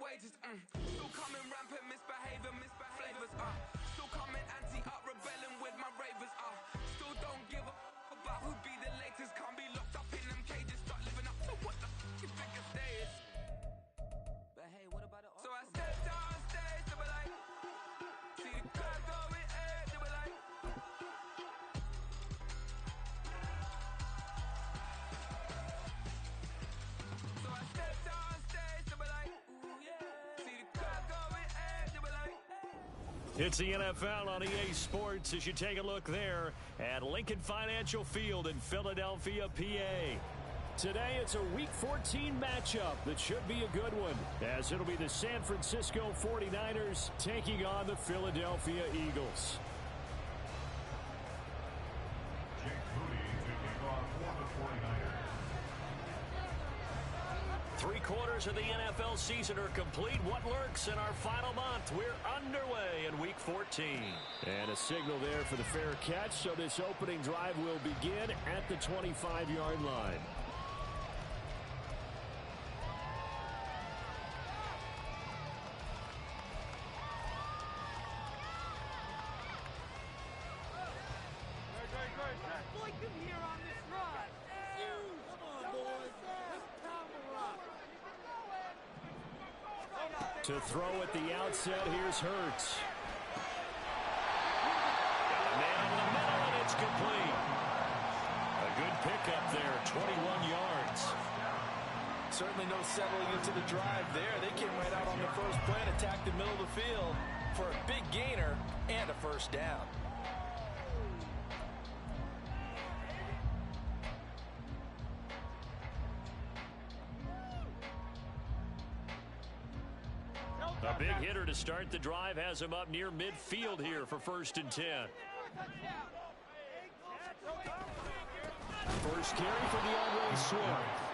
wages. Still coming rampant, misbehaving, flavors. Still coming anti-up, rebelling with my ravers. Still don't give a about who be the latest. Can't be locked up in them cages. Start living up to what the you think a stay is. But hey, what about the So I stepped down stage, they were like, see the crowd going air, they were like. So I stepped down stage, they were like, ooh yeah. See the crowd going air, they were like. It's the NFL on EA Sports as you take a look there at Lincoln Financial Field in Philadelphia, PA. Today, it's a Week 14 matchup that should be a good one, as it'll be the San Francisco 49ers taking on the Philadelphia Eagles. Three-quarters of the NFL season are complete. What lurks in our final month? We're underway in Week 14. And a signal there for the fair catch, so this opening drive will begin at the 25-yard line. Like them here on this run. Come on, boys. Let's pound the rock. To throw at the outset, here's Hurts. Got a man in the middle, and it's complete. A good pickup there, 21 yards. Certainly no settling into the drive there. They came right out on the first play and attacked the middle of the field for a big gainer and a first down. A big hitter to start the drive has him up near midfield here for 1st and 10. First carry for DeAndre Swift.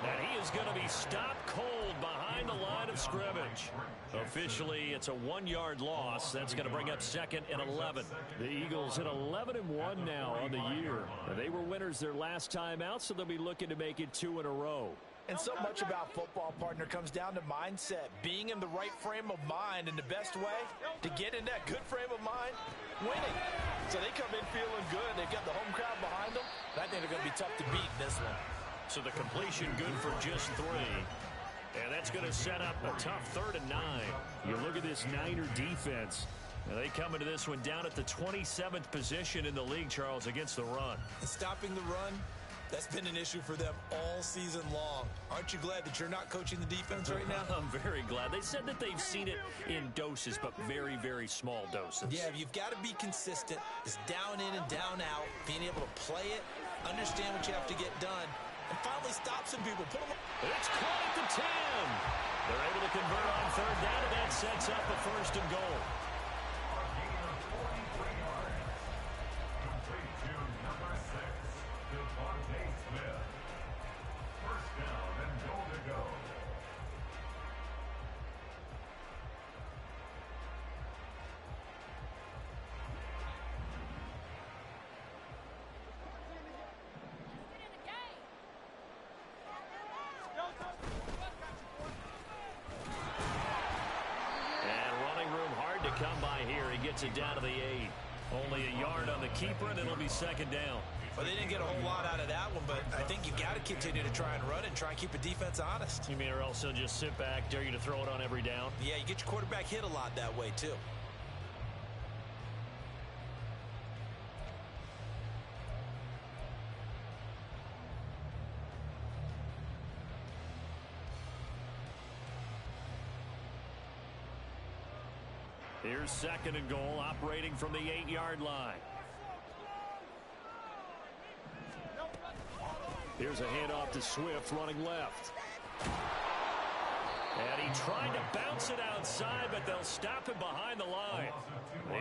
And he is going to be stopped cold behind the line of scrimmage. Officially, it's a 1-yard loss. That's going to bring up 2nd and 11. The Eagles at 11-1 now on the year. They were winners their last time out, so they'll be looking to make it 2 in a row. And so much about football, partner, comes down to mindset, being in the right frame of mind, and the best way to get in that good frame of mind, winning. So they come in feeling good. They've got the home crowd behind them, and I think they're going to be tough to beat in this one. So the completion good for just 3. And that's going to set up a tough 3rd and 9. You look at this Niner defense. Now they come into this one down at the 27th position in the league, Charles, against the run. And stopping the run, that's been an issue for them all season long. Aren't you glad that you're not coaching the defense right now? I'm very glad. They said that they've seen it in doses, but very, very small doses. Yeah, you've got to be consistent. It's down in and down out, being able to play it, understand what you have to get done, and finally stop some people. Put them. It's caught at the 10. They're able to convert on 3rd down, and that sets up a 1st and goal. Come by here. He gets it down to the 8. Only a yard on the keeper, and it'll be 2nd down. Well, they didn't get a whole lot out of that one, but I think you got to continue to try and run and try and keep the defense honest. You mean or else they'll just sit back, dare you to throw it on every down? Yeah, you get your quarterback hit a lot that way, too. Here's 2nd and goal, operating from the 8-yard line. Here's a handoff to Swift, running left. And he tried to bounce it outside, but they'll stop him behind the line.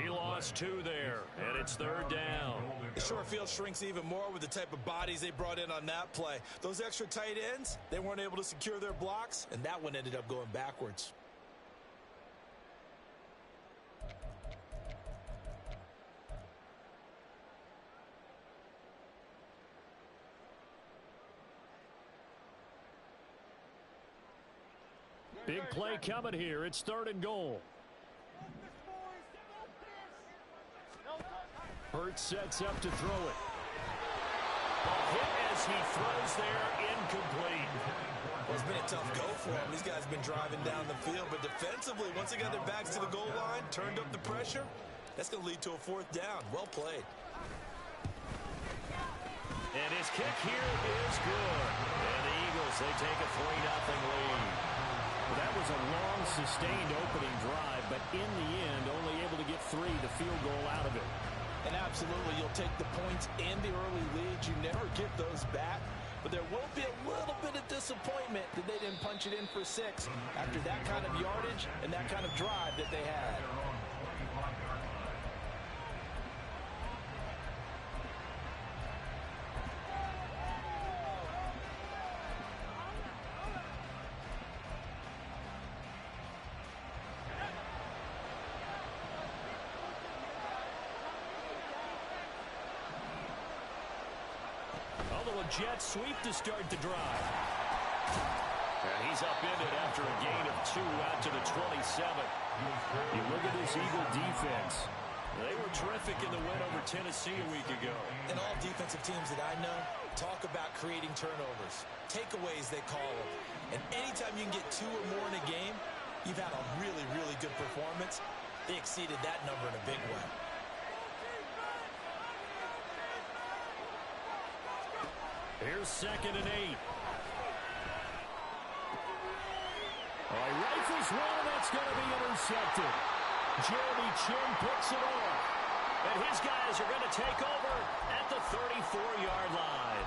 He lost 2 there, and it's 3rd down. The short field shrinks even more with the type of bodies they brought in on that play. Those extra tight ends, they weren't able to secure their blocks, and that one ended up going backwards. Big play coming here. It's 3rd and goal. Hurts sets up to throw it. Ball hit as he throws there, incomplete. Well, it's been a tough go for him. These guys have been driving down the field, but defensively, once they got their backs to the goal line, turned up the pressure, that's going to lead to a 4th down. Well played. And his kick here is good. And the Eagles, they take a 3-0 lead. Well, that was a long, sustained opening drive, but in the end, only able to get 3, the field goal out of it. And absolutely, you'll take the points and the early leads. You never get those back. But there will be a little bit of disappointment that they didn't punch it in for 6 after that kind of yardage and that kind of drive that they had. Jet sweep to start the drive. And he's upended after a gain of 2 out to the 27. You look at this Eagle defense. They were terrific in the win over Tennessee a week ago. And all defensive teams that I know talk about creating turnovers. Takeaways, they call them. And anytime you can get 2 or more in a game, you've had a really, really good performance. They exceeded that number in a big way. Here's 2nd and 8. He rifles one, and that's going to be intercepted. Jeremy Chin picks it off. And his guys are going to take over at the 34-yard line.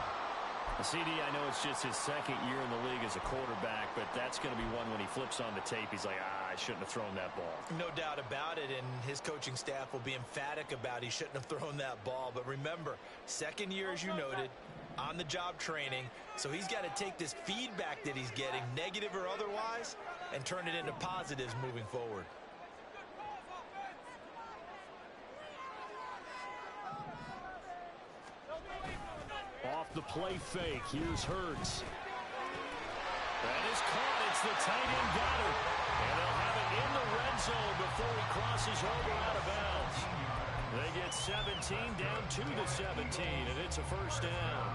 CD, I know it's just his 2nd year in the league as a quarterback, but that's going to be one when he flips on the tape. He's like, I shouldn't have thrown that ball. No doubt about it, and his coaching staff will be emphatic about he shouldn't have thrown that ball. But remember, 2nd year, as you noted, on-the-job training, so he's got to take this feedback that he's getting, negative or otherwise, and turn it into positives moving forward. Off the play fake, here's Hurts. That is caught. It's the tight end Goddard. And they'll have it in the red zone before he crosses over out of bounds. They get 17 down 2-17, and it's a 1st down.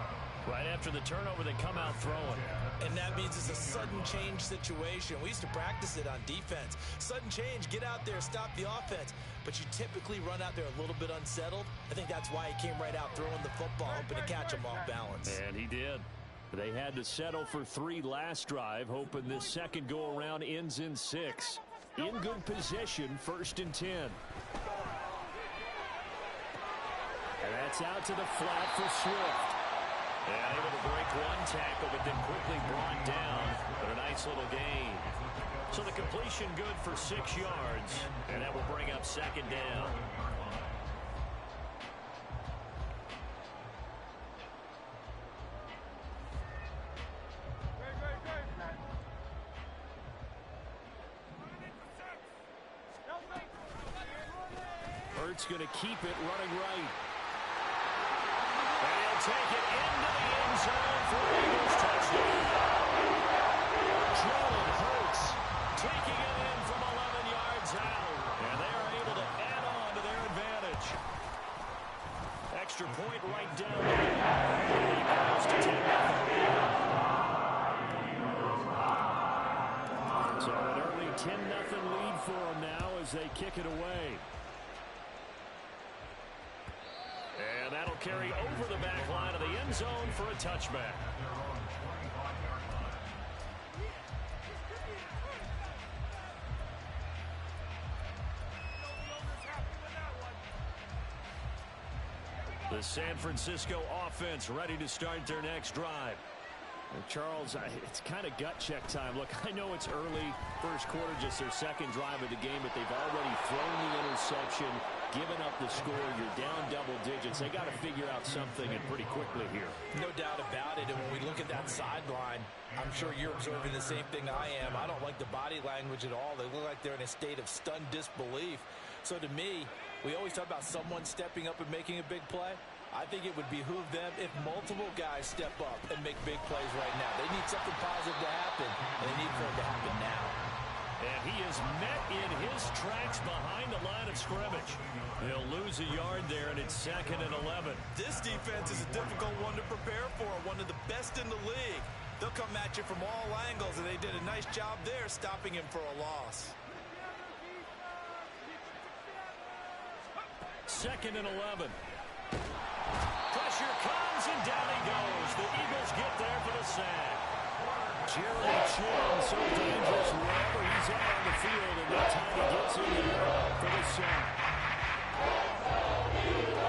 Right after the turnover, they come out throwing. And that means it's a sudden change situation. We used to practice it on defense. Sudden change, get out there, stop the offense. But you typically run out there a little bit unsettled. I think that's why he came right out throwing the football, hoping to catch him off balance. And he did. They had to settle for 3 last drive, hoping this 2nd go-around ends in 6. In good position, 1st and 10. And that's out to the flat for Swift. And able to break one tackle, but then quickly brought down. But a nice little gain. So the completion good for 6 yards. And that will bring up 2nd down. Hurts going to keep it running right. And he'll take it into the end zone for an Eagles touchdown. Jalen Hurts taking it in from 11 yards out. And they are able to add on to their advantage. Extra point right down there. And he goes to 10-0. So an early 10-0 lead for them now as they kick it away. And that'll carry over the back line of the end zone for a touchback. The San Francisco offense ready to start their next drive. And Charles, it's kind of gut check time. Look, I know it's early, 1st quarter, just their 2nd drive of the game, but they've already thrown the interception, given up the score. You're down double digits. They got to figure out something, and pretty quickly here. No doubt about it. And when we look at that sideline, I'm sure you're observing the same thing I am. I don't like the body language at all. They look like they're in a state of stunned disbelief. So to me, we always talk about someone stepping up and making a big play. I think it would behoove them if multiple guys step up and make big plays right now. They need something positive to happen, and they need for it to happen now. is met in his tracks behind the line of scrimmage. He'll lose a yard there, and it's 2nd and 11. This defense is a difficult one to prepare for, one of the best in the league. They'll come at you from all angles, and they did a nice job there stopping him for a loss. 2nd and 11. Pressure comes, and down he goes. The Eagles get there for the sack. Jerry Chin, so dangerous wherever he's at on the field, and that time he gets in there for the sack.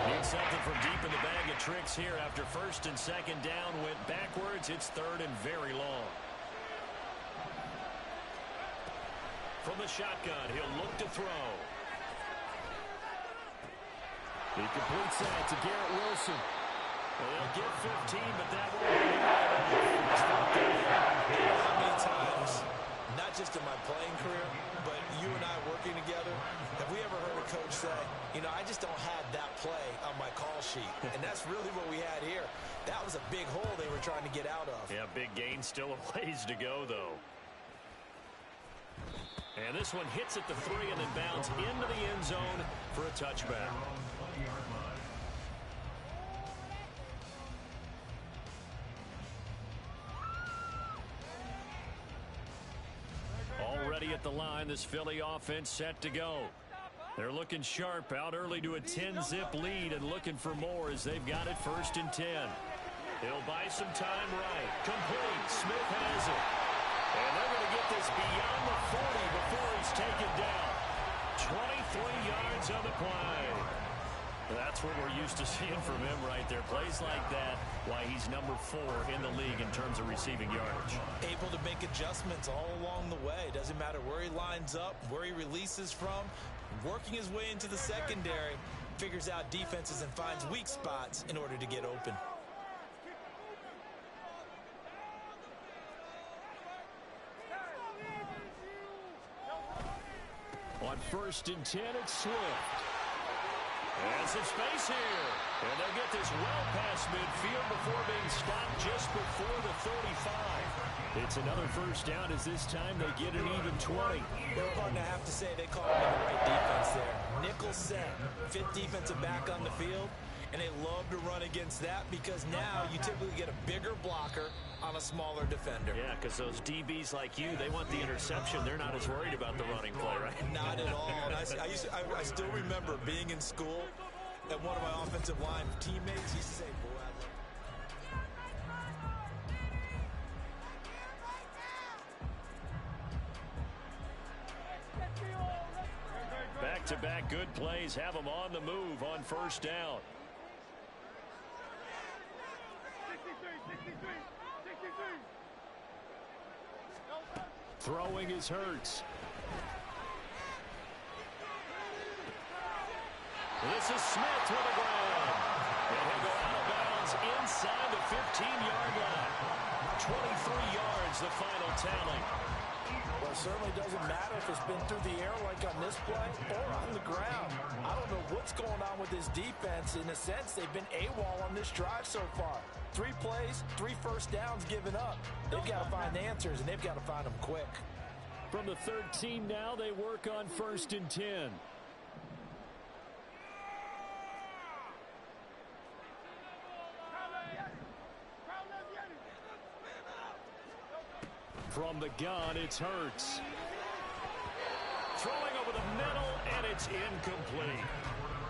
Needs something from deep in the bag of tricks here after 1st and 2nd down went backwards. It's 3rd and very long. From the shotgun, he'll look to throw. He completes that to Garrett Wilson. They'll get 15, but that won't be How many times, not just in my playing career, but you and I working together, have we ever heard a coach say, you know, I just don't have that play on my call sheet? And that's really what we had here. That was a big hole they were trying to get out of. Yeah, big gain, still a ways to go, though. And this one hits at the 3 and then bounds into the end zone for a touchback. Already at the line, this Philly offense set to go. They're looking sharp, out early to a 10-zip lead and looking for more as they've got it 1st and 10. He'll buy some time right. Complete. Smith has it. And they're going to get this beyond the 40 before he's taken down. 23 yards on the play. That's what we're used to seeing from him right there. Plays like that, why he's number 4 in the league in terms of receiving yardage. Able to make adjustments all along the way. Doesn't matter where he lines up, where he releases from. Working his way into the secondary, figures out defenses and finds weak spots in order to get open. On 1st and 10, it's Swift. And some space here. And they'll get this well past midfield before being stopped just before the 35. It's another 1st down as this time they get an even 20. They're going to have to say they called him the right defense there. Nickel set, 5th defensive back on the field. And they love to run against that because now you typically get a bigger blocker on a smaller defender. Yeah, because those DBs like you, they want the interception. They're not as worried about the running play, right? Not at all. And I still remember being in school and one of my offensive line teammates used to say, boy, back-to-back good plays have them on the move on 1st down. Throwing is Hurts. This is Smith with a grab. And he'll go out of bounds inside the 15-yard line. 23 yards, the final tally. Well, it certainly doesn't matter if it's been through the air like on this play or on the ground. I don't know what's going on with this defense. In a sense, they've been AWOL on this drive so far. 3 plays, 3 1st downs given up. They've got to find answers, and they've got to find them quick. From the 13 now, they work on 1st and 10. From the gun, it's Hurts. Throwing over the middle, and it's incomplete.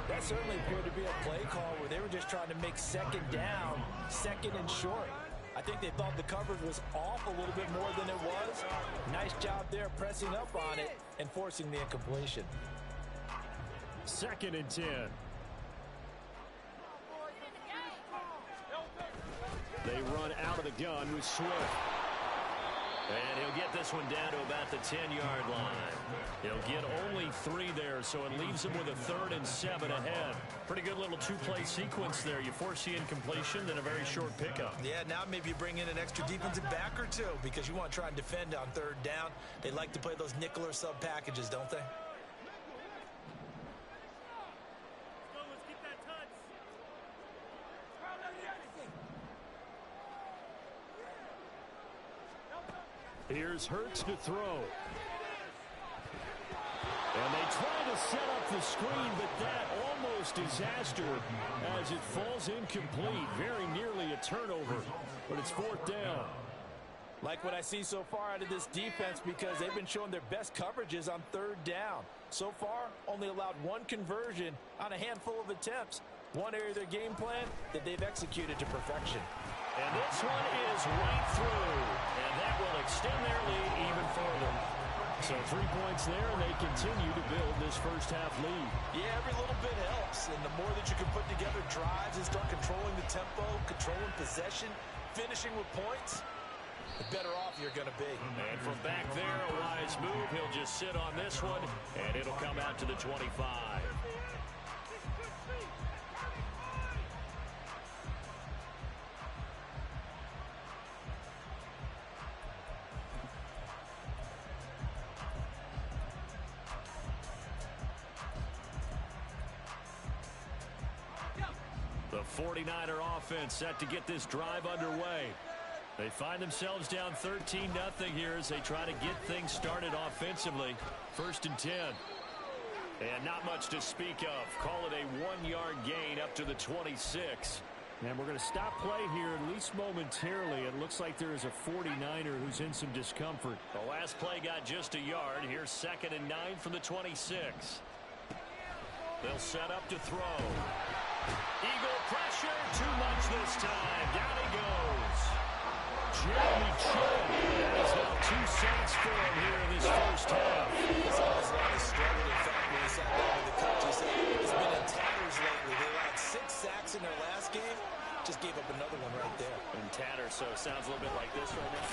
That certainly appeared to be a play call where they were just trying to make 2nd down, 2nd and short. I think they thought the coverage was off a little bit more than it was. Nice job there pressing up on it and forcing the incompletion. 2nd and 10. They run out of the gun with Swift. And he'll get this one down to about the 10-yard line. He'll get only 3 there, so it leaves him with a 3rd and 7 ahead. Pretty good little 2-play sequence there. You force the incompletion, then a very short pickup. Yeah, now maybe you bring in an extra defensive back or 2 because you want to try and defend on 3rd down. They like to play those nickel or sub packages, don't they? Here's Hurts to throw. Trying to set up the screen, but that almost disaster as it falls incomplete. Very nearly a turnover, but it's fourth down. Like what I see so far out of this defense because they've been showing their best coverages on third down. So far, only allowed one conversion on a handful of attempts. One area of their game plan that they've executed to perfection. And this one is right through, and that will extend their lead even further. So 3 points there, and they continue to build this first half lead. Yeah, every little bit helps, and the more that you can put together drives and start controlling the tempo, controlling possession, finishing with points, the better off you're going to be. And from back there, a wise move. He'll just sit on this one, and it'll come out to the 25. The 49er offense set to get this drive underway. They find themselves down 13-0 here as they try to get things started offensively. First and 10. And not much to speak of. Call it a 1-yard gain up to the 26. And we're going to stop play here at least momentarily. It looks like there is a 49er who's in some discomfort. The last play got just a yard. Here's 2nd and 9 from the 26. They'll set up to throw. Eagle pressure, too much this time. Down he goes. Jeremy Chin has now 2 sacks for him here in this first half. This almost like a struggle. In fact, when he sat down with the coach, he said it's been in tatters lately. They allowed 6 sacks in their last game. Just gave up another one right there. In tatters, so it sounds a little bit like this right now.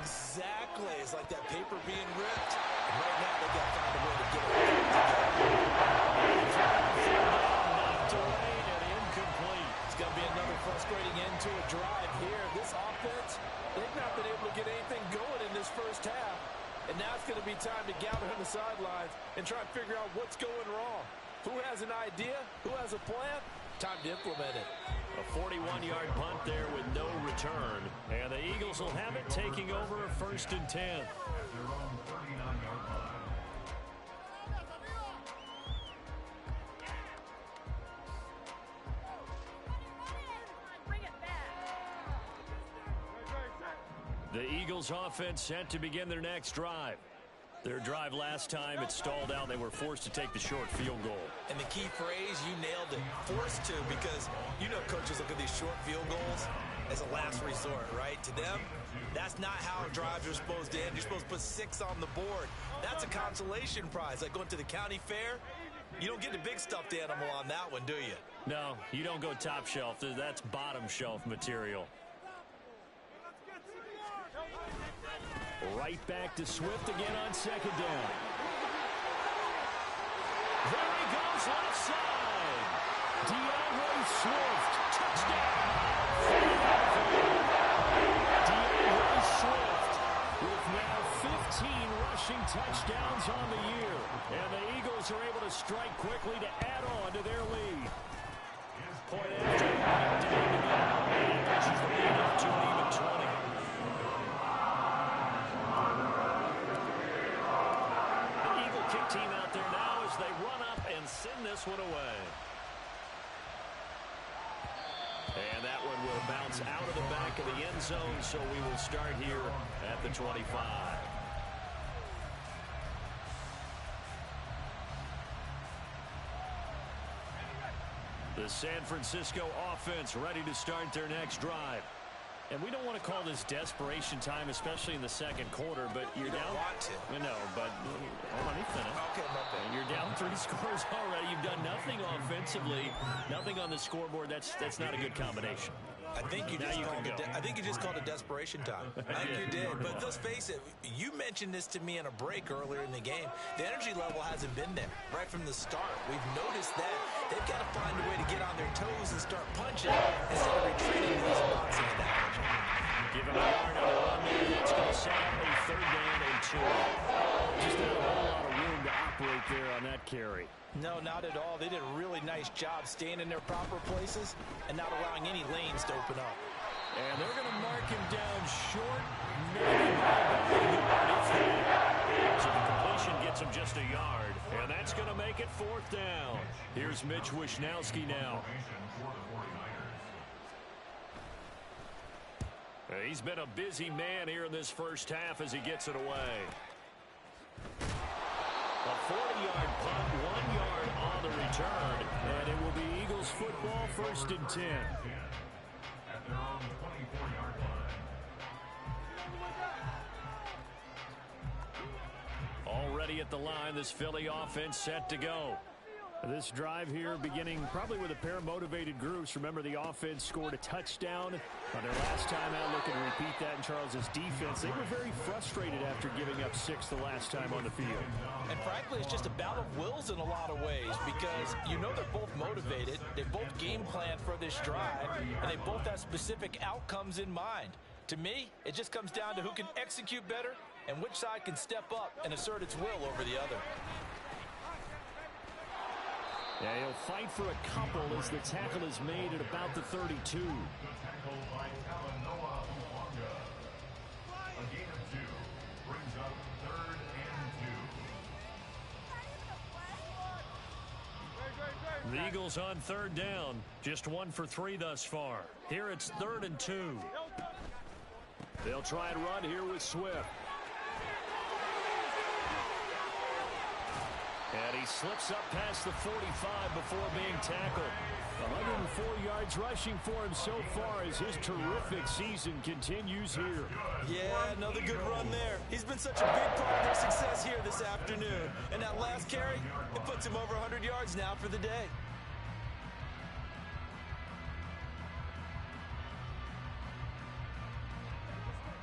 Exactly. It's like that paper being ripped. And right now, they got to find a way to get it together. Delayed and incomplete. It's going to be another frustrating end to a drive here. This offense, they've not been able to get anything going in this first half. And now it's going to be time to gather on the sidelines and try and figure out what's going wrong. Who has an idea? Who has a plan? Time to implement it. A 41-yard punt there with no return. And the Eagles will have it taking over a 1st and 10. The Eagles offense set to begin their next drive. Their drive last time, it stalled out. They were forced to take the short field goal. And the key phrase, you nailed it, forced to, because you know coaches look at these short field goals as a last resort, right? To them, that's not how drives are supposed to end. You're supposed to put 6 on the board. That's a consolation prize. Like going to the county fair, you don't get the big stuffed animal on that one, do you? No, you don't go top shelf. That's bottom shelf material. Right back to Swift again on 2nd down. There he goes left side. DeAndre Swift, touchdown. DeAndre Swift with now 15 rushing touchdowns on the year. And the Eagles are able to strike quickly to add on to their lead. Point after down to go. And pushes the lead up to an even 20. Kick team out there now as they run up and send this one away. And that one will bounce out of the back of the end zone, so we will start here at the 25. The San Francisco offense ready to start their next drive. And we don't want to call this desperation time, especially in the second quarter, but you're down. Want to. No, but hold on, let me finish. Okay, my bad. You're down 3 scores already. You've done nothing offensively, nothing on the scoreboard. That's not a good combination. I think you just called it desperation time. I think you did. But let's face it, you mentioned this to me in a break earlier in the game. The energy level hasn't been there right from the start. We've noticed that. They've got to find a way to get on their toes and start punching instead of retreating these boxing down. Give him a yard on the run there. That's going to set up a 3rd down and 2. Just not a whole lot of room to operate there on that carry. No, not at all. They did a really nice job staying in their proper places and not allowing any lanes to open up. And they're going to mark him down short, maybe by about a yard if that. So the completion gets him just a yard. make it 4th down. Here's Mitch Wishnowski now. He's been a busy man here in this first half as he gets it away. A 40-yard punt, 1 yard on the return, and it will be Eagles football, 1st and 10. At their own 24-yard line. Already at the line, this Philly offense set to go. This drive here beginning probably with a pair of motivated groups. Remember, the offense scored a touchdown on their last time out. Looking to repeat that in Charles's defense. They were very frustrated after giving up 6 the last time on the field. And frankly, it's just a battle of wills in a lot of ways because you know they're both motivated. They both game plan for this drive, and they both have specific outcomes in mind. To me, it just comes down to who can execute better and which side can step up and assert its will over the other. Yeah, he'll fight for a couple as the tackle is made at about the 32. The Eagles on 3rd down. Just 1 for 3 thus far. Here it's 3rd and 2. They'll try and run here with Swift. And he slips up past the 45 before being tackled. 104 yards rushing for him so far as his terrific season continues here. Yeah, another good run there. He's been such a big part of their success here this afternoon. And that last carry, it puts him over 100 yards now for the day.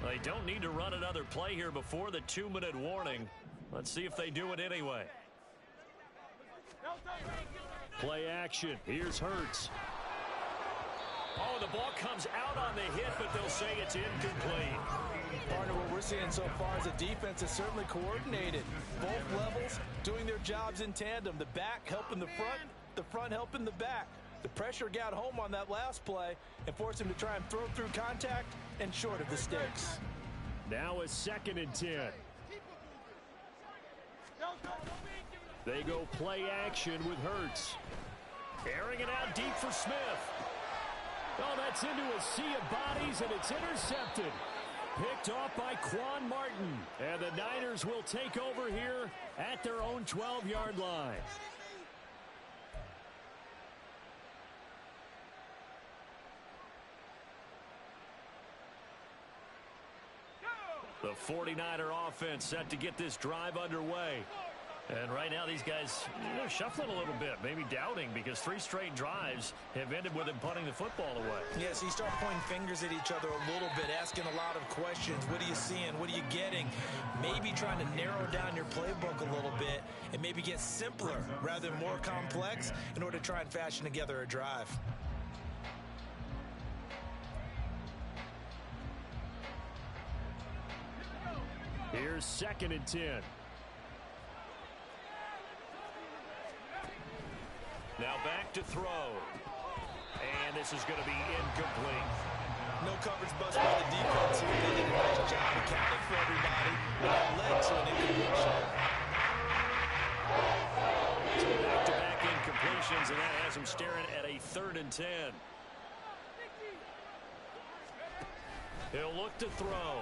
They don't need to run another play here before the 2-minute warning. Let's see if they do it anyway. Play action. Here's Hurts. Oh, the ball comes out on the hit, but they'll say it's incomplete. Partner, what we're seeing so far is the defense is certainly coordinated. Both levels doing their jobs in tandem. The back helping the front helping the back. The pressure got home on that last play and forced him to try and throw through contact and short of the sticks. Now a 2nd and 10. They go play action with Hurts. Airing it out deep for Smith. Oh, that's into a sea of bodies, and it's intercepted. Picked off by Quan Martin. And the Niners will take over here at their own 12-yard line. The 49er offense set to get this drive underway. And right now these guys, shuffling a little bit, maybe doubting, because 3 straight drives have ended with them punting the football away. Yes, you start pointing fingers at each other a little bit, asking a lot of questions. What are you seeing? What are you getting? Maybe trying to narrow down your playbook a little bit and maybe get simpler rather than more complex in order to try and fashion together a drive. Here's 2nd and 10. Now back to throw. And this is going to be incomplete. No coverage bust by the defense here. They did a nice job accounting for everybody. That led to an incompletion. So back-to-back incompletions, and that has him staring at a 3rd and 10. He'll look to throw.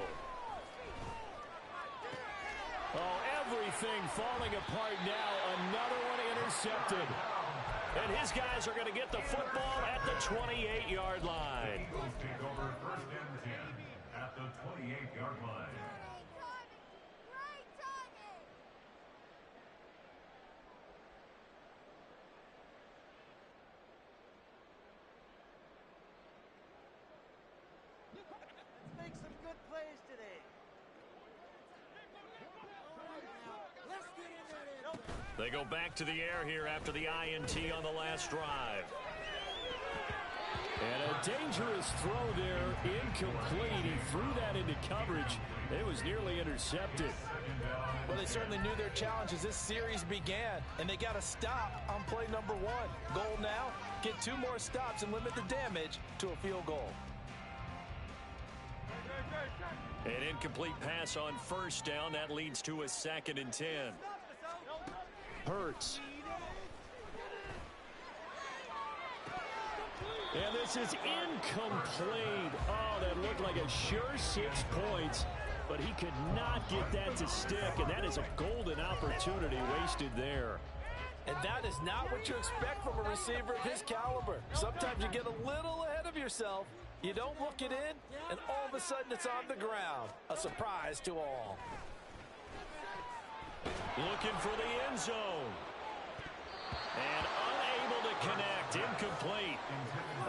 Oh, everything falling apart now. Another one intercepted. And his guys are going to get the football at the 28-yard line. Eagles take over 1st and 10 at the 28-yard line. Great timing! Let's make some good plays today. Let's get in there. They go back to the air here after the INT on the last drive. And a dangerous throw there, incomplete. He threw that into coverage. It was nearly intercepted. Well, they certainly knew their challenge as this series began, and they got a stop on play number 1. Goal now, get 2 more stops and limit the damage to a field goal. An incomplete pass on 1st down. That leads to a 2nd and 10. Hurts. And this is incomplete. Oh, that looked like a sure 6 points, but he could not get that to stick, and that is a golden opportunity wasted there. And that is not what you expect from a receiver of his caliber. Sometimes you get a little ahead of yourself. You don't look it in, and all of a sudden it's on the ground. A surprise to all. Looking for the end zone. And unable to connect. Incomplete.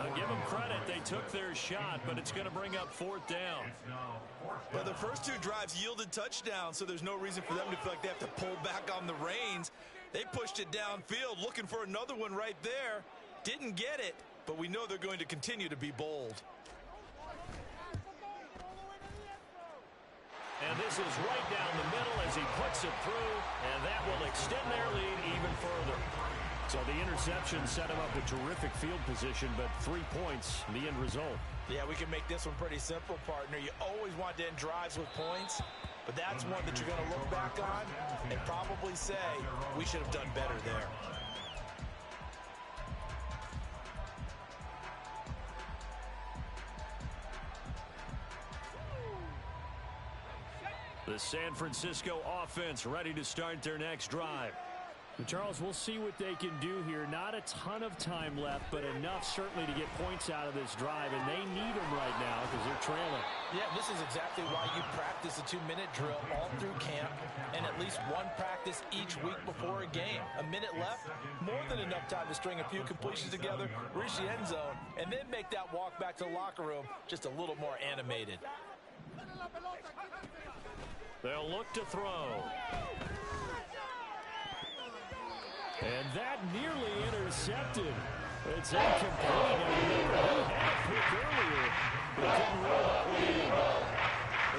I'll give them credit. They took their shot, but it's going to bring up 4th down. Well, the first 2 drives yielded touchdowns, so there's no reason for them to feel like they have to pull back on the reins. They pushed it downfield, looking for another one right there. Didn't get it, but we know they're going to continue to be bold. And this is right down the middle as he puts it through, and that will extend their lead even further. So the interception set him up with terrific field position, but 3 points, the end result. Yeah, we can make this one pretty simple, partner. You always want to end drives with points, but that's one that you're going to look back on and probably say, we should have done better there. The San Francisco offense ready to start their next drive. Charles, we'll see what they can do here. Not a ton of time left, but enough certainly to get points out of this drive, and they need them right now because they're trailing. Yeah, this is exactly why you practice a 2-minute drill all through camp and at least one practice each week before a game. A minute left, more than enough time to string a few completions together, reach the end zone, and then make that walk back to the locker room just a little more animated. They'll look to throw. And that nearly intercepted. It's incomplete. He had a pick earlier, but couldn't roll that one in.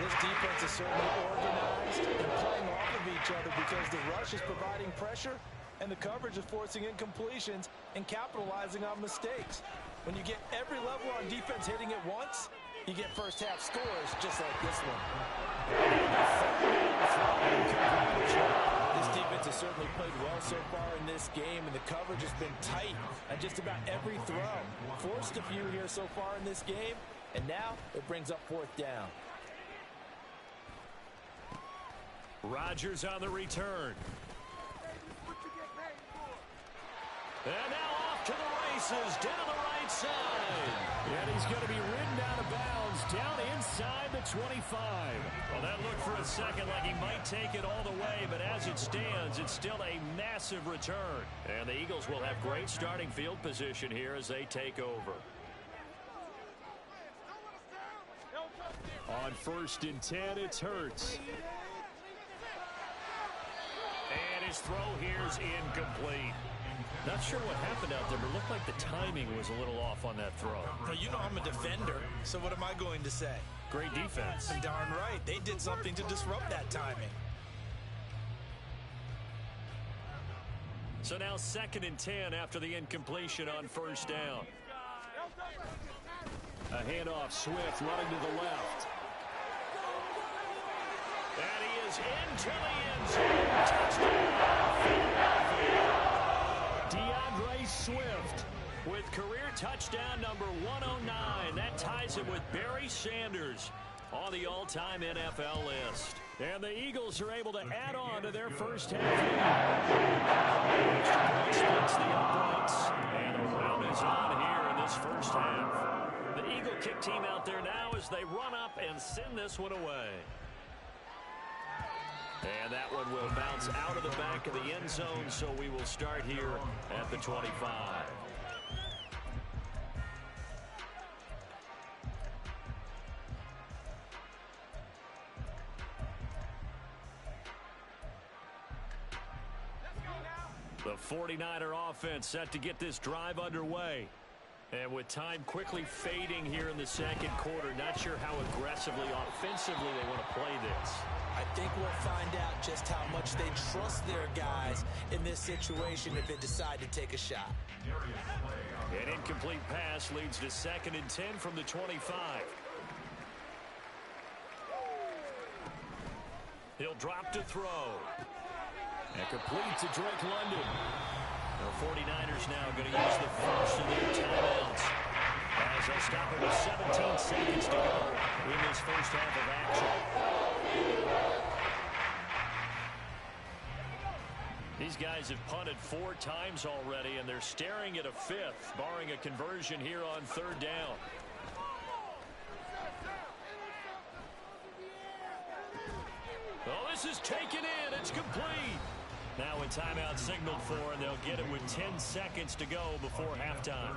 This defense is certainly organized and playing off of each other because the rush is providing pressure and the coverage is forcing incompletions and capitalizing on mistakes. When you get every level on defense hitting at once, you get first half scores just like this one. This defense has certainly played well so far in this game, and the coverage has been tight on just about every throw. Forced a few here so far in this game, and now it brings up 4th down. Rodgers on the return. And now off to the races, down the right side. And he's going to be ridden out of bounds, down inside the 25. Well, that looked for a second like he might take it all the way, but as it stands, it's still a massive return. And the Eagles will have great starting field position here as they take over. On 1st and 10, it's Hurts. And his throw here's incomplete. Not sure what happened out there, but it looked like the timing was a little off on that throw. Well, you know I'm a defender, so what am I going to say? Great defense. And darn right, they did something to disrupt that timing. So now 2nd and 10 after the incompletion on 1st down. A handoff, Swift running to the left. And he is into the end zone. Touchdown. DeAndre Swift with career touchdown number 109. That ties him with Barry Sanders on the all-time NFL list. And the Eagles are able to add on to their first half lead. Extra point splits the uprights. And the round is on here in this first half. The Eagle kick team out there now as they run up and send this one away. And that one will bounce out of the back of the end zone, so we will start here at the 25. The 49er offense set to get this drive underway. And with time quickly fading here in the second quarter, not sure how aggressively, offensively they want to play this. I think we'll find out just how much they trust their guys in this situation if they decide to take a shot. An incomplete pass leads to 2nd and 10 from the 25. He'll drop to throw. And complete to Drake London. The 49ers now going to use the first of their timeouts. As they'll stop it with 17 seconds to go in this first half of action. These guys have punted 4 times already, and they're staring at a 5th, barring a conversion here on 3rd down. Oh, this is taken in. It's complete. Now a timeout signaled for, and they'll get it with 10 seconds to go before halftime.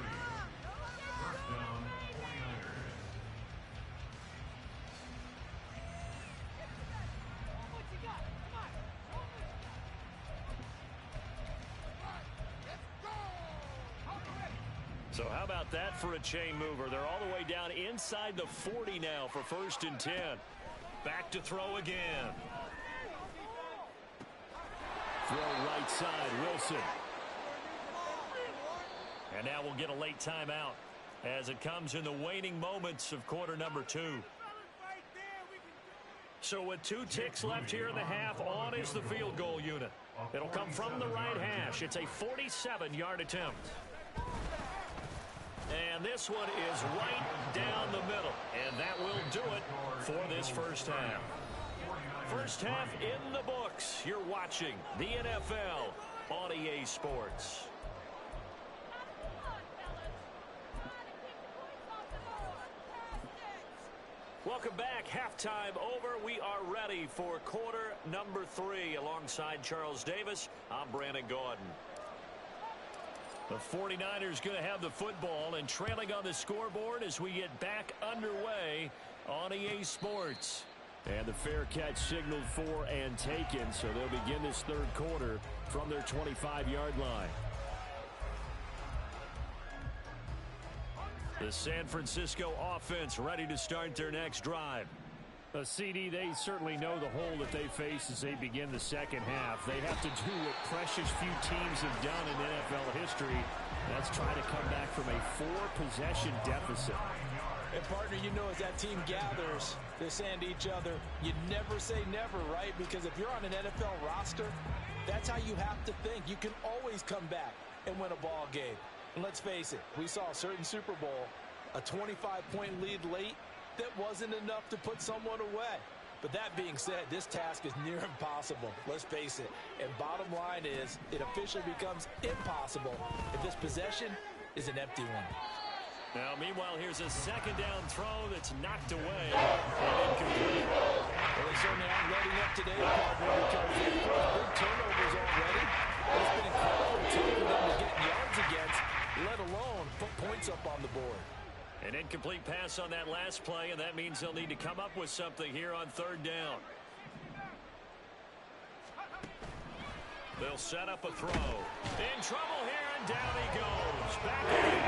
So how about that for a chain mover? They're all the way down inside the 40 now for 1st and 10. Back to throw again. Throw right side, Wilson. And now we'll get a late timeout as it comes in the waning moments of quarter number 2. So with 2 ticks left here in the half, on is the field goal unit. It'll come from the right hash. It's a 47-yard attempt. And this one is right down the middle. And that will do it for this first half. First half in the books. You're watching the NFL on EA Sports. Welcome back. Halftime over. We are ready for quarter number 3. Alongside Charles Davis, I'm Brandon Gaudin. The 49ers going to have the football and trailing on the scoreboard as we get back underway on EA Sports. And the fair catch signaled for and taken, so they'll begin this 3rd quarter from their 25-yard line. The San Francisco offense ready to start their next drive. CD, they certainly know the hole that they face as they begin the second half. They have to do what precious few teams have done in NFL history. That's try to come back from a 4-possession deficit. And, partner, you know, as that team gathers, they're saying to each other, you never say never, right? Because if you're on an NFL roster, that's how you have to think. You can always come back and win a ball game. And let's face it, we saw a certain Super Bowl, a 25-point lead late, that wasn't enough to put someone away. But that being said, this task is near impossible. Let's face it. And bottom line is, it officially becomes impossible if this possession is an empty one. Now, meanwhile, here's a 2nd down throw that's knocked away and incomplete. Well, they certainly aren't letting up today, partner, because they've caused big turnovers already. It's been incredibly tough for them to get yards against, let alone put points up on the board. An incomplete pass on that last play, and that means they'll need to come up with something here on 3rd down. They'll set up a throw. In trouble here, and down he goes. Back again.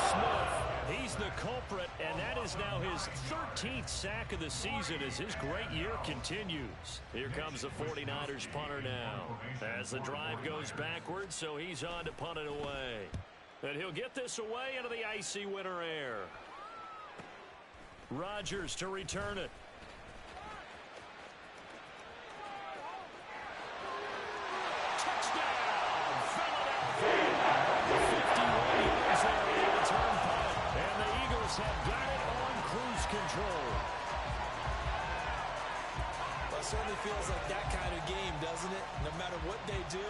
Smith, he's the culprit, and that is now his 13th sack of the season as his great year continues. Here comes the 49ers punter now. As the drive goes backwards, so he's on to punt it away. And he'll get this away into the icy winter air. Rodgers to return it. Touchdown, Philadelphia. 51 yards there on the return punt. And the Eagles have got it on cruise control. Well, it certainly feels like that kind of game, doesn't it? No matter what they do.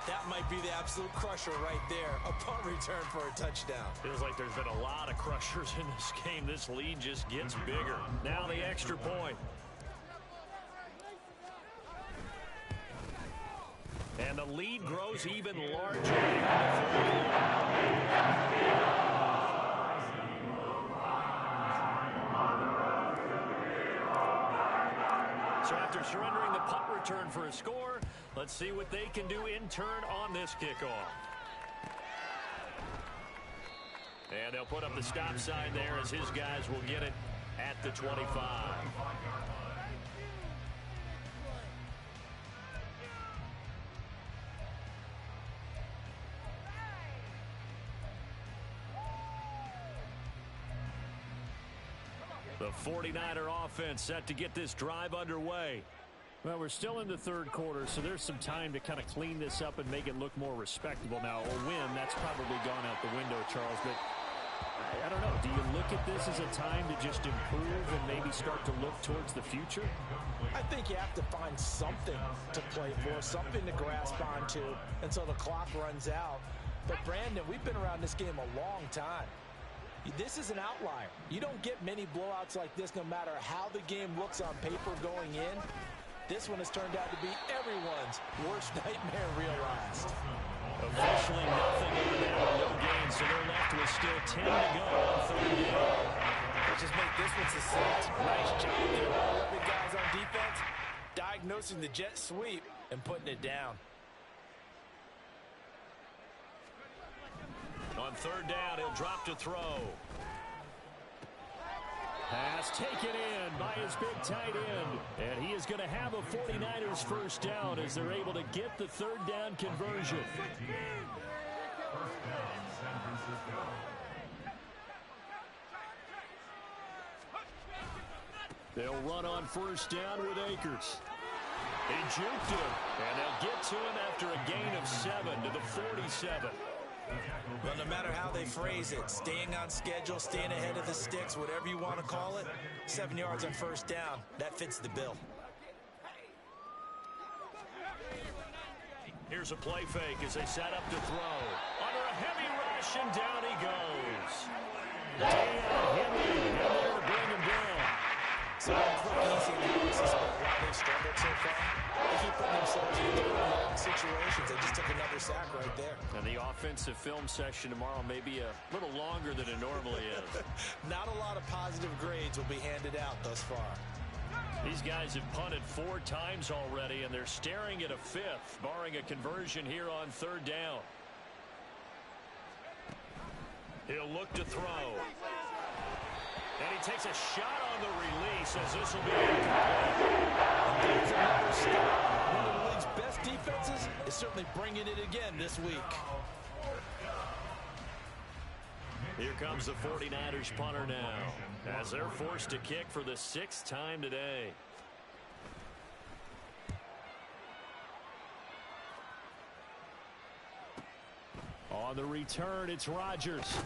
That might be the absolute crusher right there. A punt return for a touchdown. Feels like there's been a lot of crushers in this game. This lead just gets bigger. Now the extra point. And the lead grows even larger. In the third quarter. So after surrendering the punt return for a score, let's see what they can do in turn on this kickoff. And they'll put up the stop sign there as his guys will get it at the 25. The 49er offense set to get this drive underway. Well, we're still in the third quarter, so there's some time to kind of clean this up and make it look more respectable. Now, a win, that's probably gone out the window, Charles, but I don't know. Do you look at this as a time to just improve and maybe start to look towards the future? I think you have to find something to play for, something to grasp onto until the clock runs out. But, Brandon, we've been around this game a long time. This is an outlier. You don't get many blowouts like this no matter how the game looks on paper going in. This one has turned out to be everyone's worst nightmare realized. Officially nothing over there, no gain, so they're left with still 10 to go on third down. Let's just make this one succinct. Nice job there, all 11 guys on defense, diagnosing the jet sweep and putting it down. On third down, he'll drop to throw. Pass taken in by his big tight end. And he is going to have a 49ers first down as they're able to get the third down conversion. They'll run on first down with Akers. They juked him, and they'll get to him after a gain of 7 to the 47. Well, no matter how they phrase it, staying on schedule, staying ahead of the sticks, whatever you want to call it, 7 yards on first down, that fits the bill. Here's a play fake as they set up to throw. Under a heavy rush, and down he goes. Henry in there to bring him down. So one quick easy analysis about why they've struggled so far. They keep putting themselves in third and long situations. They just took another sack right there. And the offensive film session tomorrow may be a little longer than it normally is. Not a lot of positive grades will be handed out thus far. These guys have punted 4 times already, and they're staring at a 5th, barring a conversion here on third down. He'll look to throw. And he takes a shot on the release as this will be incomplete. One of the league's best defenses is certainly bringing it again this week. Here comes the 49ers punter now as they're forced to kick for the 6th time today. On the return, it's Rodgers.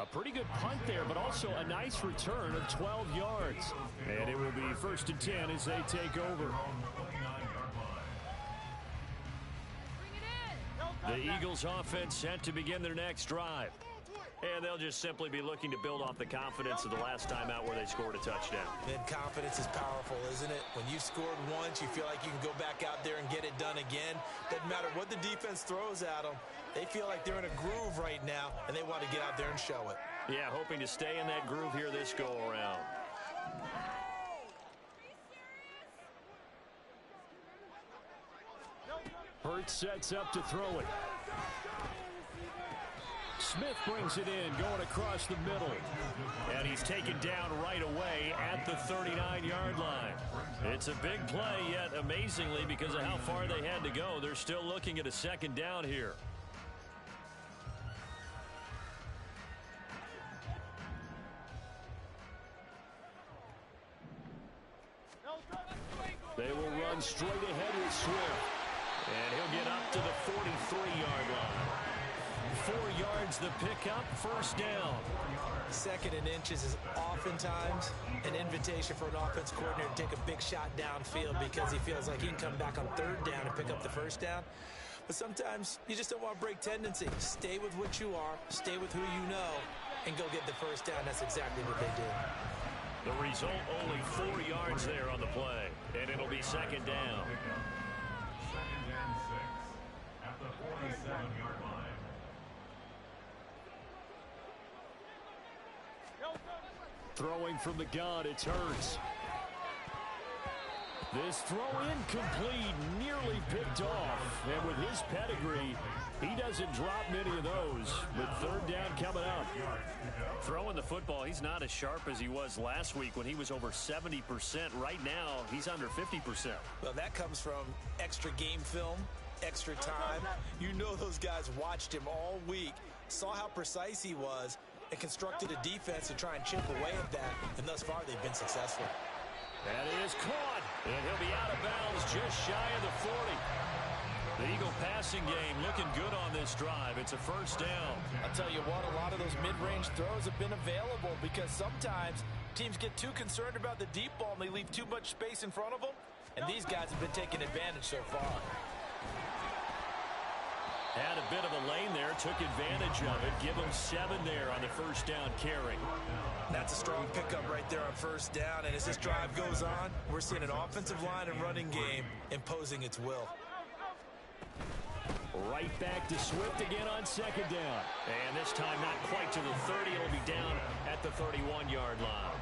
A pretty good punt there, but also a nice return of 12 yards. And it will be 1st and 10 as they take over. The Eagles offense set to begin their next drive. And they'll just simply be looking to build off the confidence of the last time out where they scored a touchdown. And confidence is powerful, isn't it? When you've scored once, you feel like you can go back out there and get it done again. Doesn't matter what the defense throws at them. They feel like they're in a groove right now, and they want to get out there and show it. Yeah, hoping to stay in that groove here this go-around. Hurts sets up to throw it. Smith brings it in, going across the middle. And he's taken down right away at the 39-yard line. It's a big play, yet amazingly, because of how far they had to go, they're still looking at a 2nd down here. They will run straight ahead with Swift. And he'll get up to the 43-yard line. 4 yards the pickup, 1st down. 2nd and inches is oftentimes an invitation for an offense coordinator to take a big shot downfield because he feels like he can come back on 3rd down and pick up the 1st down. But sometimes you just don't want to break tendency. Stay with what you are, stay with who you know, and go get the 1st down. That's exactly what they did. The result, only 4 yards there on the play. And it'll be 2nd down. the 47-yard line. Throwing from the gun, it's Hurts. This throw incomplete, nearly picked off. And with his pedigree, he doesn't drop many of those. But third down coming up. Throwing the football, he's not as sharp as he was last week when he was over 70%. Right now, he's under 50%. Well, that comes from extra game film, extra time. You know those guys watched him all week, saw how precise he was, and constructed a defense to try and chip away at that. And thus far, they've been successful. That is caught, and he'll be out of bounds just shy of the 40. The Eagle passing game looking good on this drive. It's a first down. I'll tell you what, a lot of those mid-range throws have been available because sometimes teams get too concerned about the deep ball and they leave too much space in front of them. And these guys have been taking advantage so far. Had a bit of a lane there, took advantage of it. Give him 7 there on the first down carry. That's a strong pickup right there on first down. And as this drive goes on, we're seeing an offensive line and running game imposing its will. Right back to Swift again on second down. And this time not quite to the 30. It'll be down at the 31-yard line.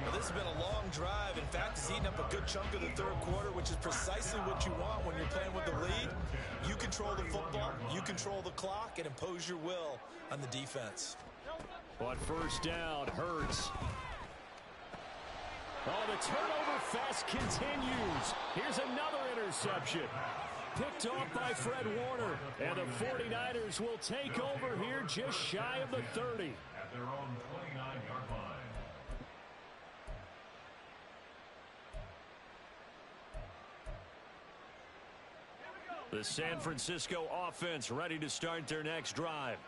Well, this has been a long drive. In fact, it's eaten up a good chunk of the third quarter, which is precisely what you want when you're playing with the lead. You control the football, you control the clock, and impose your will on the defense. On first down, Hurts. Oh, the turnover fest continues. Here's another interception. Picked off by Fred Warner. And the 49ers will take over here just shy of the 30. At their own 29-yard line. The San Francisco offense ready to start their next drive.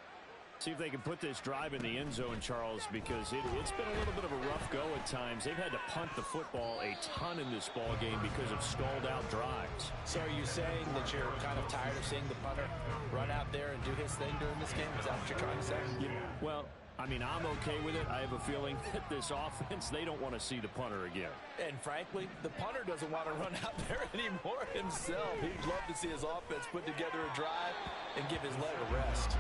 See if they can put this drive in the end zone, Charles, because it's been a little bit of a rough go at times. They've had to punt the football a ton in this ball game because of stalled-out drives. So are you saying that you're kind of tired of seeing the punter run out there and do his thing during this game? Is that what you're trying to say? Yeah, well, I mean, I'm okay with it. I have a feeling that this offense, they don't want to see the punter again. And frankly, the punter doesn't want to run out there anymore himself. He'd love to see his offense put together a drive and give his leg a rest.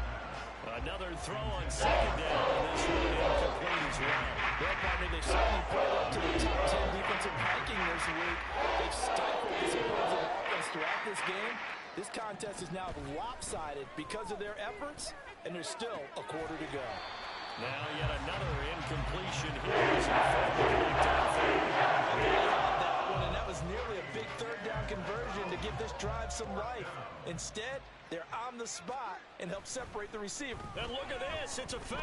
Another throw on second down. This one incomplete as well. Well, partner, they've certainly played up to the top 10 defensive ranking this week. They've stifled this opposing offense throughout this game. This contest is now lopsided because of their efforts, and there's still a quarter to go. Now yet another incompletion here. As a that one, and that was nearly a big third down conversion to give this drive some life. Instead, they're on the spot and help separate the receiver. And look at this. It's a fake.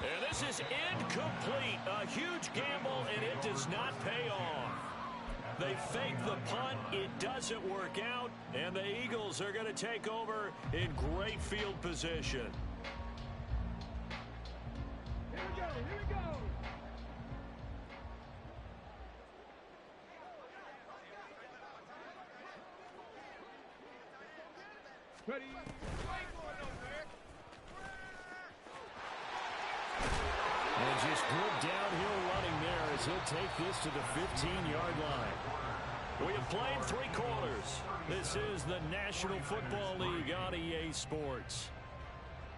And this is incomplete. A huge gamble, and it does not pay off. They fake the punt. It doesn't work out. And the Eagles are going to take over in great field position. Here we go, here we go. Ready? And just good downhill running there as he'll take this to the 15-yard line. We have played 3 quarters. This is the National Football League on EA Sports.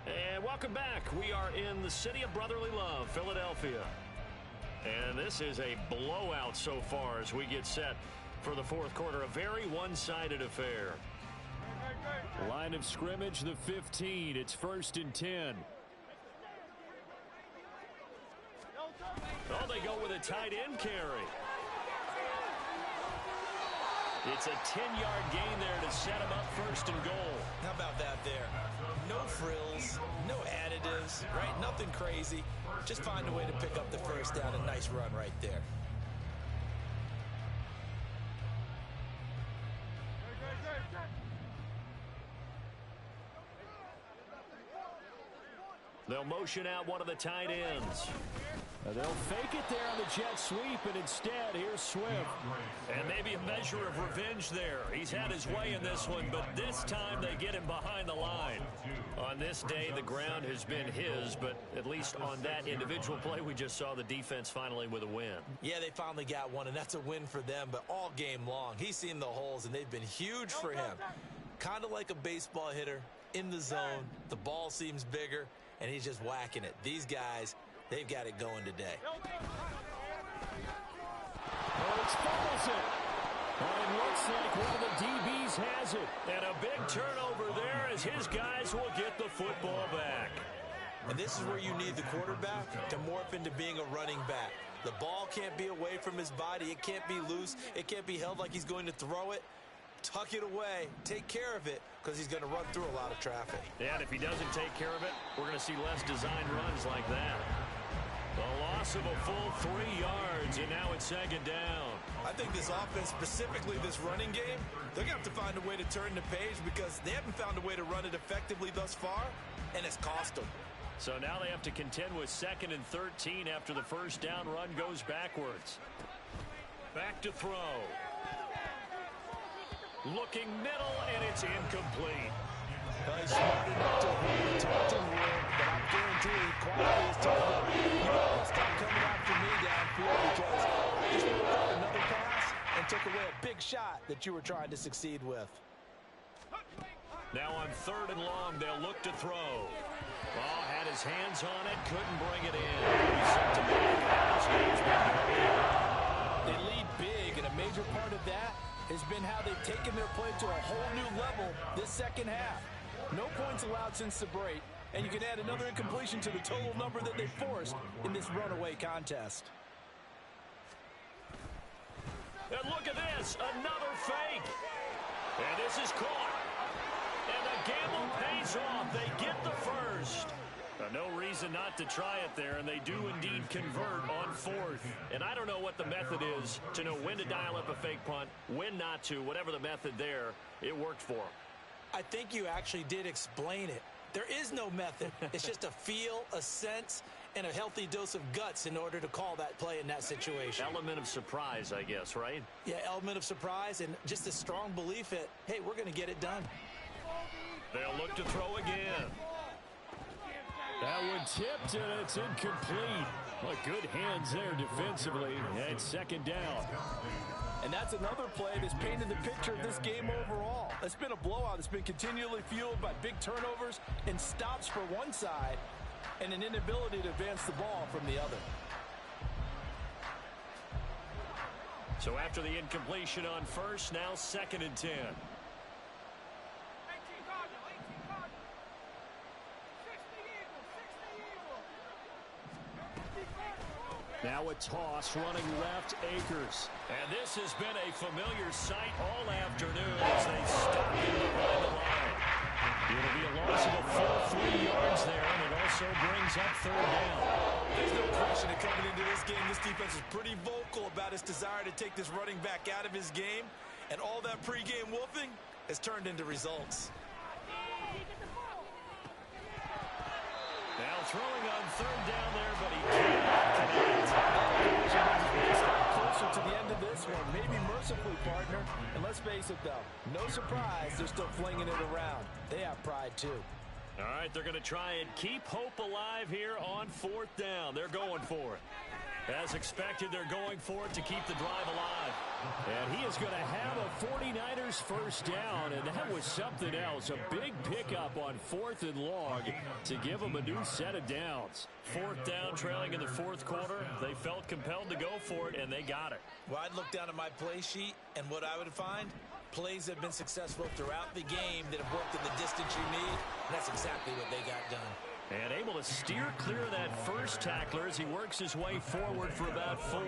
And welcome back. We are in the city of brotherly love, Philadelphia. And this is a blowout so far as we get set for the fourth quarter. A very one-sided affair. Line of scrimmage, the 15. It's 1st and 10. Oh, they go with a tight end carry. It's a 10-yard gain there to set him up 1st and goal. How about that there? No frills, no additives, right? Nothing crazy. Just find a way to pick up the first down. A nice run right there. They'll motion out one of the tight ends. They'll fake it there on the jet sweep, and instead, here's Swift. And maybe a measure of revenge there. He's had his way in this one, but this time they get him behind the line. On this day, the ground has been his, but at least on that individual play, we just saw the defense finally with a win. Yeah, they finally got one, and that's a win for them, but all game long, he's seen the holes, and they've been huge for him. Kind of like a baseball hitter in the zone. The ball seems bigger, and he's just whacking it. These guys, they've got it going today. Hurts fumbles it. And it looks like one of the DBs has it. And a big turnover there as his guys will get the football back. And this is where you need the quarterback to morph into being a running back. The ball can't be away from his body. It can't be loose. It can't be held like he's going to throw it. Tuck it away. Take care of it because he's going to run through a lot of traffic. Yeah, and if he doesn't take care of it, we're going to see less design runs like that. The loss of a full 3 yards, and now it's second down. I think this offense, specifically this running game, they're going to have to find a way to turn the page because they haven't found a way to run it effectively thus far, and it's cost them. So now they have to contend with 2nd and 13 after the first down run goes backwards. Back to throw. Looking middle, and it's incomplete. He's smart enough to avoid the taunting rule, but I guarantee he quietly is telling him, you know, stop coming after me downfield because you just broke up another pass and took away a big shot that you were trying to succeed with. Now on 3rd and long, they'll look to throw. Ball had his hands on it, couldn't bring it in. He's sent to They lead big, and a major part of that has been how they've taken their play to a whole new level this second half. No points allowed since the break, and you can add another incompletion to the total number that they forced in this runaway contest. And look at this, another fake. And this is caught. And the gamble pays off. They get the first. No reason not to try it there, and they do indeed convert on 4th. And I don't know what the method is to know when to dial up a fake punt, when not to, whatever the method there, it worked for them. I think you actually did explain it. There is no method. It's just a feel, a sense, and a healthy dose of guts in order to call that play in that situation. Element of surprise, I guess, right? Yeah, element of surprise and just a strong belief that, hey, we're going to get it done. They'll look to throw again. That one tipped, and it's incomplete. Well, good hands there defensively, and 2nd down. And that's another play that's painted the picture of this game overall. It's been a blowout. It's been continually fueled by big turnovers and stops for one side and an inability to advance the ball from the other. So after the incompletion on 1st, now 2nd and 10. Now a toss running left, Akers. And this has been a familiar sight all afternoon as they stop him behind the line. It'll be a loss of a full 3 yards there, and it also brings up 3rd down. There's no question that coming into this game, this defense is pretty vocal about its desire to take this running back out of his game, and all that pregame wolfing has turned into results. Now throwing on 3rd down there, but he cannot connect. Closer to the end of this one, maybe mercifully, partner. And let's face it, though, no surprise, they're still flinging it around. They have pride, too. All right, they're going to try and keep hope alive here on 4th down. They're going for it. As expected, they're going for it to keep the drive alive. And he is going to have a 49ers first down, and that was something else. A big pickup on 4th and long to give them a new set of downs. 4th down, trailing in the 4th quarter. They felt compelled to go for it, and they got it. Well, I'd look down at my play sheet, and what I would find, plays have been successful throughout the game that have worked in the distance you need, and that's exactly what they got done. And able to steer clear of that first tackler as he works his way forward for about 4.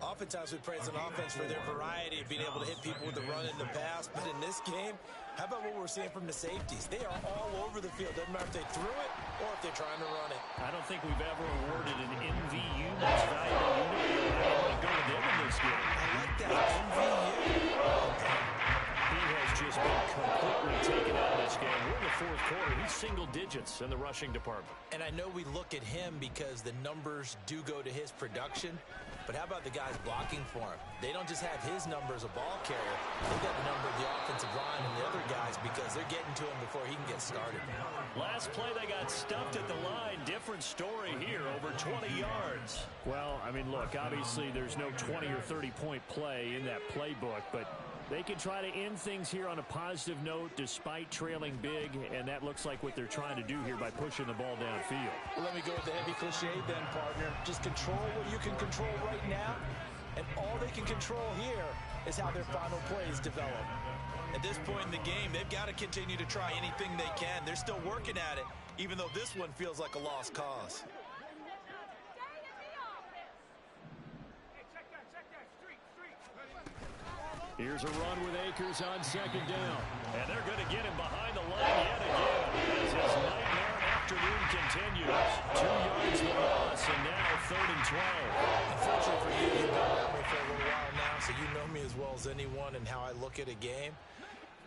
Oftentimes we praise an offense for their variety of being able to hit people with the run in the pass, but in this game, how about what we're seeing from the safeties? They are all over the field. Doesn't matter if they threw it or if they're trying to run it. I don't think we've ever awarded an MVU most valuable unit. I want to go with them in this game. I like that, MVU. He has just been completely taken out of this game. We're in the 4th quarter. He's single digits. points in the rushing department. And I know we look at him because the numbers do go to his production, but how about the guys blocking for him? They don't just have his number as a ball carrier. They've got the number of the offensive line and the other guys because they're getting to him before he can get started. Last play, they got stuffed at the line. Different story here, over 20 yards. Well, I mean, look, obviously there's no 20 or 30-point play in that playbook, but they can try to end things here on a positive note despite trailing big, and that looks like what they're trying to do here by pushing the ball downfield. Well, let me go with the heavy cliche then, partner. Just control what you can control right now, and all they can control here is how their final plays develop. At this point in the game, they've got to continue to try anything they can. They're still working at it, even though this one feels like a lost cause. Here's a run with Akers on second down. And they're going to get him behind the line yet again as his nightmare afternoon continues. 2 yards the loss, and now 3rd and 12. Unfortunately for you, you've been around me for a little while now, so you know me as well as anyone and how I look at a game.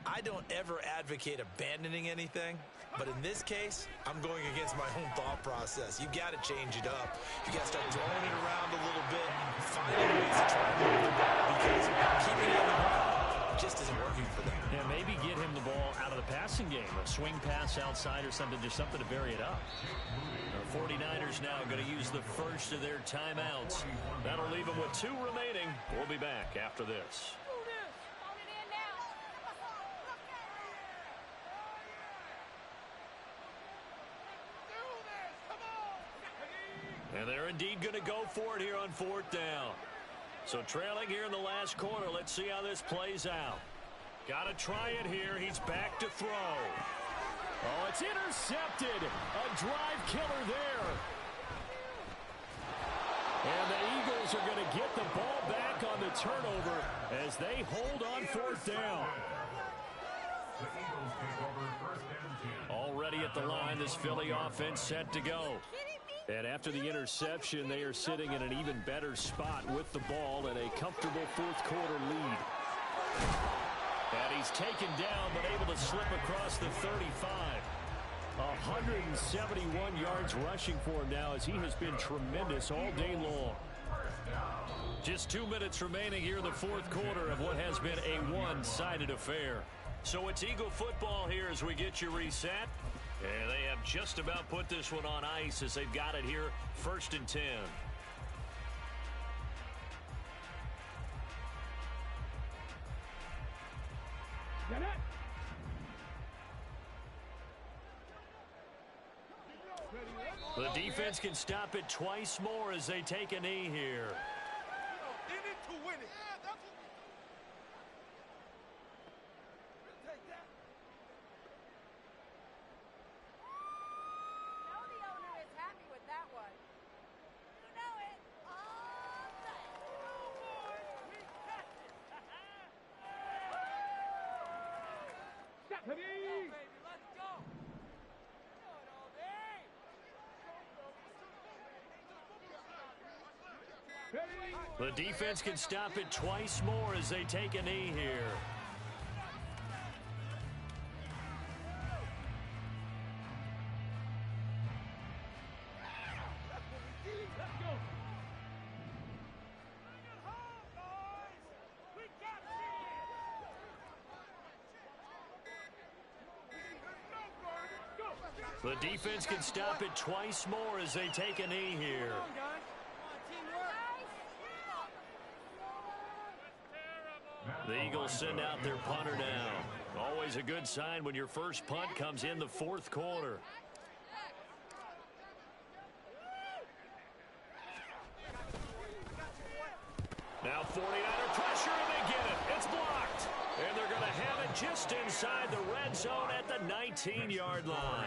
I don't ever advocate abandoning anything, but in this case, I'm going against my own thought process. You've got to change it up. You got to start throwing it around a little bit, finding ways to try and move the ball, because keeping it on the ground just isn't working for them. Yeah, maybe get him the ball out of the passing game, a swing pass outside or something, just something to vary it up. The 49ers now going to use the first of their timeouts. That'll leave them with 2 remaining. We'll be back after this. And they're indeed going to go for it here on 4th down. So trailing here in the last quarter. Let's see how this plays out. Got to try it here. He's back to throw. Oh, it's intercepted. A drive killer there. And the Eagles are going to get the ball back on the turnover as they hold on 4th down. The Eagles take over 1st and 10. Already at the line, this Philly offense set to go. And after the interception, they are sitting in an even better spot with the ball and a comfortable 4th quarter lead. And he's taken down but able to slip across the 35. 171 yards rushing for him now as he has been tremendous all day long. Just 2 minutes remaining here in the 4th quarter of what has been a one-sided affair. So it's Eagle football here as we get you reset. And they have just about put this one on ice as they've got it here, 1st and 10. The defense can stop it twice more as they take a knee here. The defense can stop it twice more as they take a knee here. The defense can stop it twice more as they take a knee here. The Eagles send out their punter now. Always a good sign when your first punt comes in the 4th quarter. Now 49er pressure, and they get it. It's blocked. And they're going to have it just inside the red zone at the 19-yard line.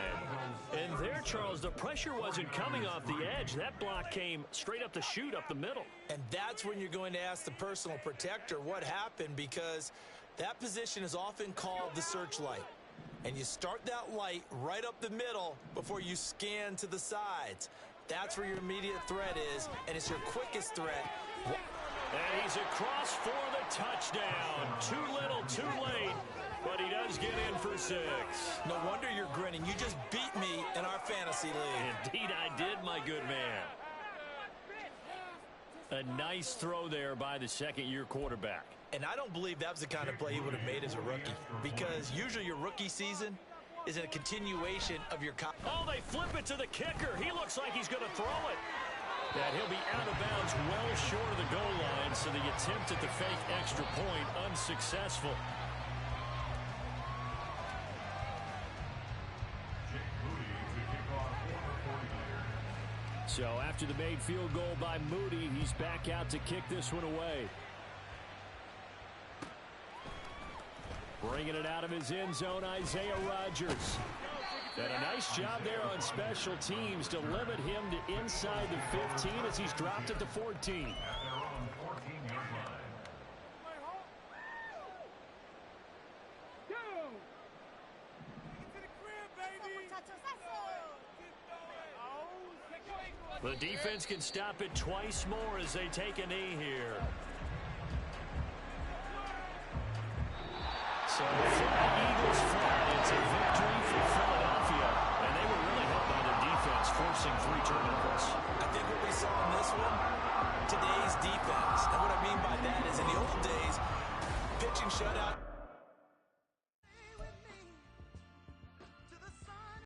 And there, Charles, the pressure wasn't coming off the edge. That block came straight up the chute, up the middle. And that's when you're going to ask the personal protector what happened, because that position is often called the searchlight. And you start that light right up the middle before you scan to the sides. That's where your immediate threat is, and it's your quickest threat. And he's across for the touchdown. Too little, too late. but he does get in for 6. No wonder you're grinning. You just beat me in our fantasy league. Indeed I did, my good man. A nice throw there by the second-year quarterback. And I don't believe that was the kind of play he would have made as a rookie, because usually your rookie season is a continuation of your... Oh, they flip it to the kicker. He looks like he's going to throw it. And he'll be out of bounds well short of the goal line, so the attempt at the fake extra point unsuccessful. So after the made field goal by Moody, he's back out to kick this one away. Bringing it out of his end zone, Isaiah Rodgers. And a nice job there on special teams to limit him to inside the 15 as he's dropped at the 14. The defense can stop it twice more as they take a knee here. So fly, Eagles fly. It's a victory for Philadelphia. And they were really helped by their defense, forcing 3 turnovers. I think what we saw in this one, today's defense. And what I mean by that is in the old days, pitching shutout,